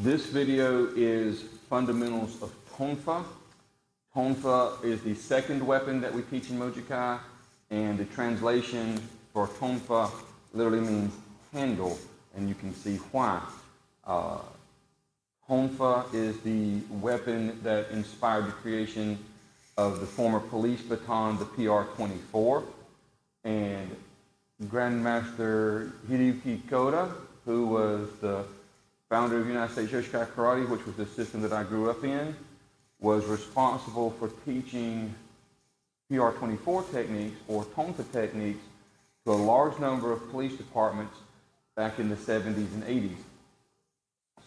This video is fundamentals of Tonfa. Tonfa is the second weapon that we teach in Mojikai, and the translation for Tonfa literally means handle, and you can see why. Tonfa is the weapon that inspired the creation of the former police baton, the PR-24, and Grandmaster Hiroyuki Koda, who was the founder of United States Yoshikai Karate, which was the system that I grew up in, was responsible for teaching PR-24 techniques or Tonfa techniques to a large number of police departments back in the 70s and 80s.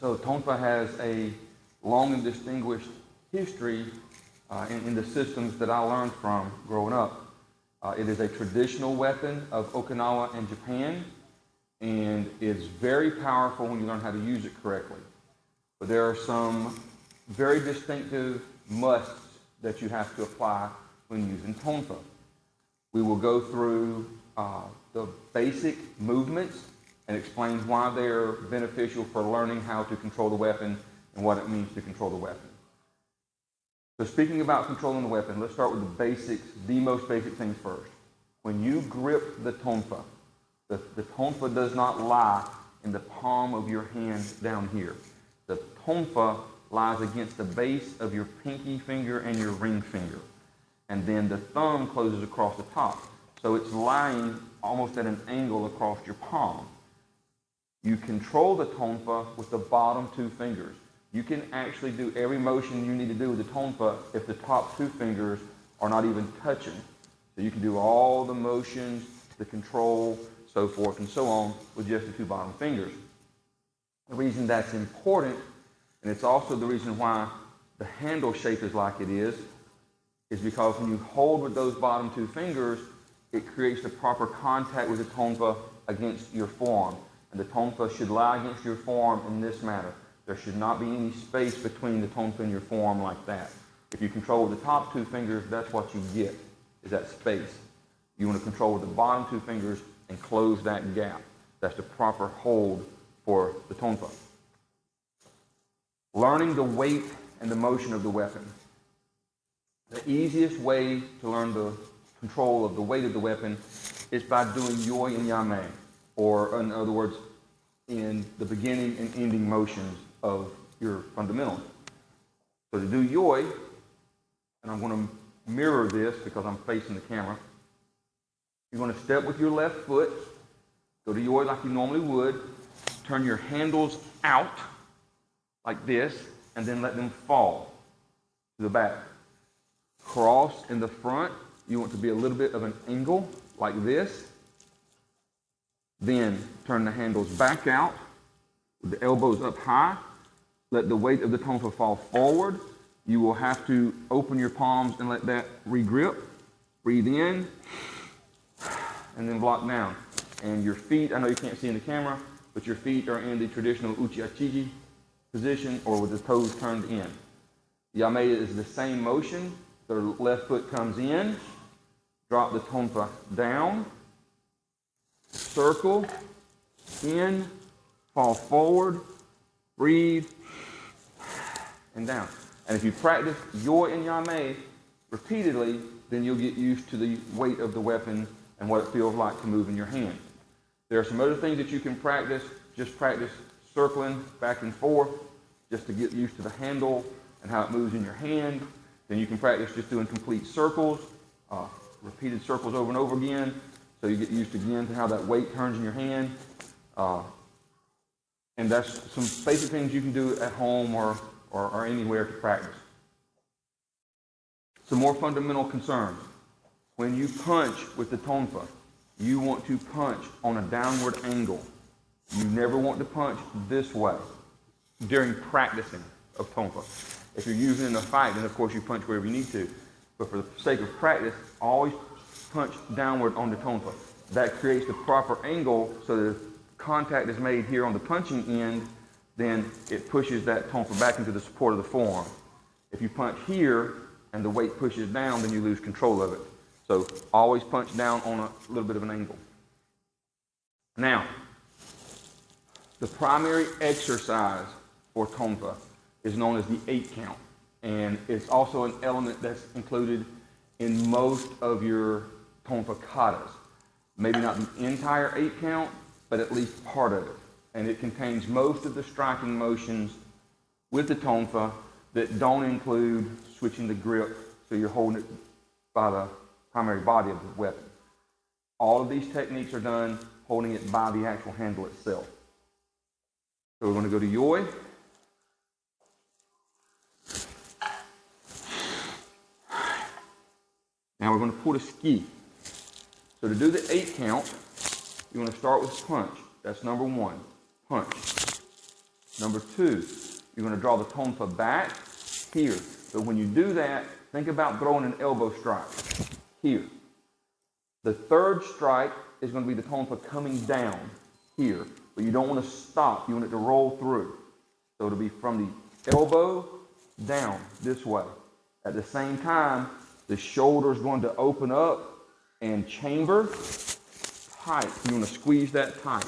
So Tonfa has a long and distinguished history in the systems that I learned from growing up. It is a traditional weapon of Okinawa and Japan, and it's very powerful when you learn how to use it correctly. But there are some very distinctive musts that you have to apply when using Tonfa. We will go through the basic movements and explain why they're beneficial for learning how to control the weapon and what it means to control the weapon. So speaking about controlling the weapon, let's start with the basics, the most basic things first. When you grip the Tonfa, the Tonfa does not lie in the palm of your hand down here. The Tonfa lies against the base of your pinky finger and your ring finger. And then the thumb closes across the top. So it's lying almost at an angle across your palm. You control the Tonfa with the bottom two fingers. You can actually do every motion you need to do with the Tonfa if the top two fingers are not even touching. So you can do all the motions, the control, so forth and so on with just the two bottom fingers. The reason that's important, and it's also the reason why the handle shape is like it is because when you hold with those bottom two fingers, it creates the proper contact with the Tonfa against your forearm. And the Tonfa should lie against your forearm in this manner. There should not be any space between the Tonfa and your forearm like that. If you control with the top two fingers, that's what you get, is that space. You want to control with the bottom two fingers and close that gap. That's the proper hold for the Tonfa. Learning the weight and the motion of the weapon. The easiest way to learn the control of the weight of the weapon is by doing yoi and yame, or in other words, in the beginning and ending motions of your fundamentals. So to do yoi, and I'm going to mirror this because I'm facing the camera, you're going to step with your left foot, go to yoi like you normally would, turn your handles out like this, and then let them fall to the back. Cross in the front, you want to be a little bit of an angle like this. Then turn the handles back out with the elbows up high. Let the weight of the Tonfa fall forward. You will have to open your palms and let that re-grip. Breathe in and then block down. And your feet, I know you can't see in the camera, but your feet are in the traditional uchi-achiji position or with the toes turned in. Yame is the same motion. The left foot comes in, drop the Tonfa down, circle, in, fall forward, breathe, and down. And if you practice yoi and yame repeatedly, then you'll get used to the weight of the weapon and what it feels like to move in your hand. There are some other things that you can practice. Just practice circling back and forth just to get used to the handle and how it moves in your hand. Then you can practice just doing complete circles, repeated circles over and over again, so you get used again to how that weight turns in your hand. And that's some basic things you can do at home or anywhere to practice. Some more fundamental concerns. When you punch with the Tonfa, you want to punch on a downward angle. You never want to punch this way during practicing of Tonfa. If you're using it in a fight, then of course you punch wherever you need to. But for the sake of practice, always punch downward on the Tonfa. That creates the proper angle so that if contact is made here on the punching end, then it pushes that Tonfa back into the support of the forearm. If you punch here and the weight pushes down, then you lose control of it. So always punch down on a little bit of an angle. Now, the primary exercise or Tonfa is known as the 8 count. And it's also an element that's included in most of your Tonfa katas. Maybe not the entire 8 count, but at least part of it. And it contains most of the striking motions with the Tonfa that don't include switching the grip so you're holding it by the primary body of the weapon. All of these techniques are done holding it by the actual handle itself. So we're going to go to Yoi. Now we're going to pull the ski. So to do the 8 count, you're going to start with punch. That's number 1, punch. Number 2, you're going to draw the Tonfa back here. So when you do that, think about throwing an elbow strike here. The third strike is going to be the Tonfa coming down here, but you don't want to stop. You want it to roll through. So it'll be from the elbow down this way. At the same time, the shoulder is going to open up and chamber tight. You want to squeeze that tight.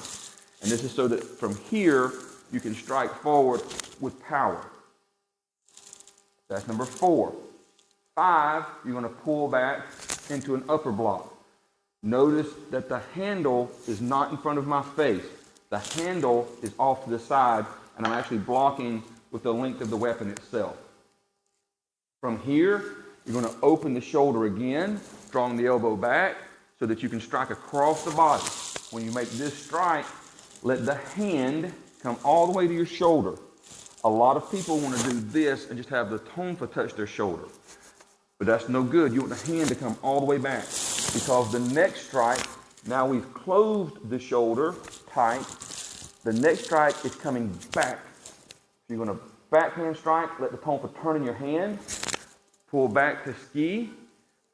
And this is so that from here, you can strike forward with power. That's number 4. 5, you're going to pull back into an upper block. Notice that the handle is not in front of my face. The handle is off to the side, and I'm actually blocking with the length of the weapon itself. From here, you're going to open the shoulder again, drawing the elbow back so that you can strike across the body. When you make this strike, let the hand come all the way to your shoulder. A lot of people want to do this and just have the Tonfa touch their shoulder. But that's no good. You want the hand to come all the way back, because the next strike, now we've closed the shoulder tight, the next strike is coming back. So you're going to backhand strike, let the Tonfa turn in your hand, pull back to ski,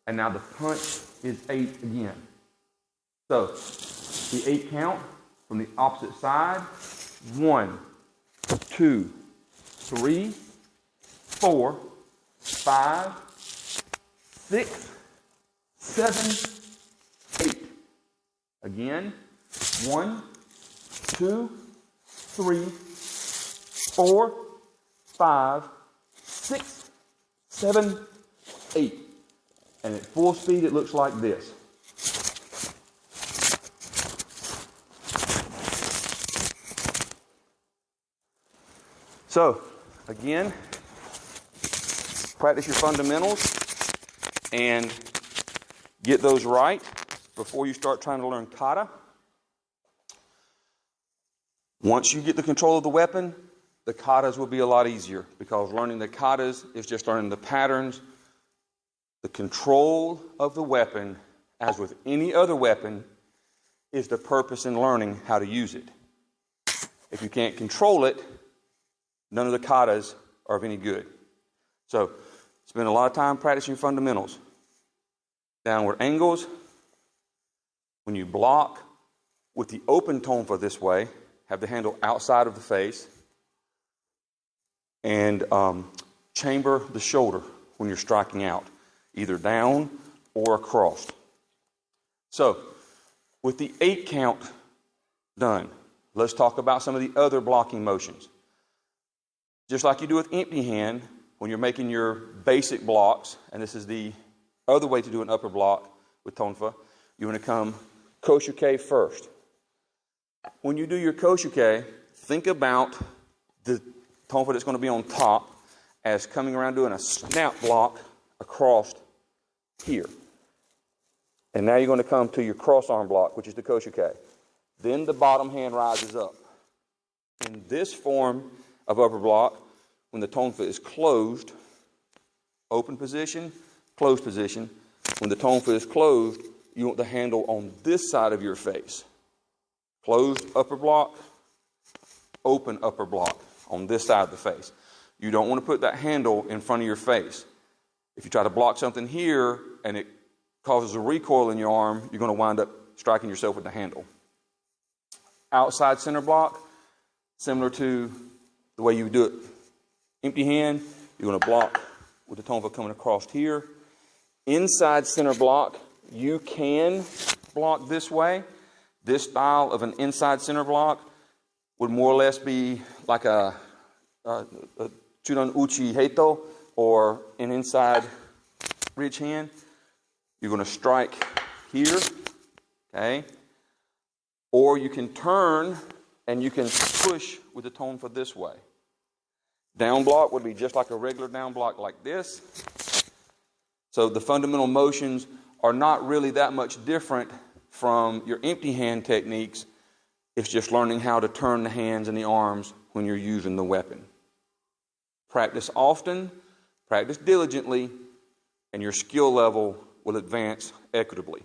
and now the punch is 8 again. So the 8 count from the opposite side. 1, 2, 3, 4, 5, 6, 7, 8. Again. 1, 2, 3, 4, 5, 6, 7, 8. And at full speed, it looks like this. So, again, practice your fundamentals and get those right before you start trying to learn kata. Once you get the control of the weapon, the katas will be a lot easier, because learning the katas is just learning the patterns. The control of the weapon, as with any other weapon, is the purpose in learning how to use it. If you can't control it, none of the katas are of any good. So, spend a lot of time practicing your fundamentals. Downward angles. When you block with the open Tonfa this way, have the handle outside of the face, and chamber the shoulder when you're striking out, either down or across. So, with the 8 count done, let's talk about some of the other blocking motions. Just like you do with empty hand, when you're making your basic blocks, and this is the other way to do an upper block with Tonfa, you want to come koshuke first. When you do your koshuke, think about the Tonfa that's going to be on top as coming around doing a snap block across here. And now you're going to come to your cross arm block, which is the koshuke. Then the bottom hand rises up. In this form of upper block, when the Tonfa is closed, open position, closed position. When the Tonfa is closed, you want the handle on this side of your face. Closed upper block, open upper block on this side of the face. You don't want to put that handle in front of your face. If you try to block something here and it causes a recoil in your arm, you're going to wind up striking yourself with the handle. Outside center block, similar to the way you do it. Empty hand, you're going to block with the Tonfa coming across here. Inside center block, you can block this way. This style of an inside center block would more or less be like a Chudan Uchi Heito, or an inside ridge hand. You're going to strike here, okay? Or you can turn and you can push with the tonfa this way. Down block would be just like a regular down block like this. So the fundamental motions are not really that much different from your empty hand techniques. It's just learning how to turn the hands and the arms when you're using the weapon. Practice often, practice diligently, and your skill level will advance equitably.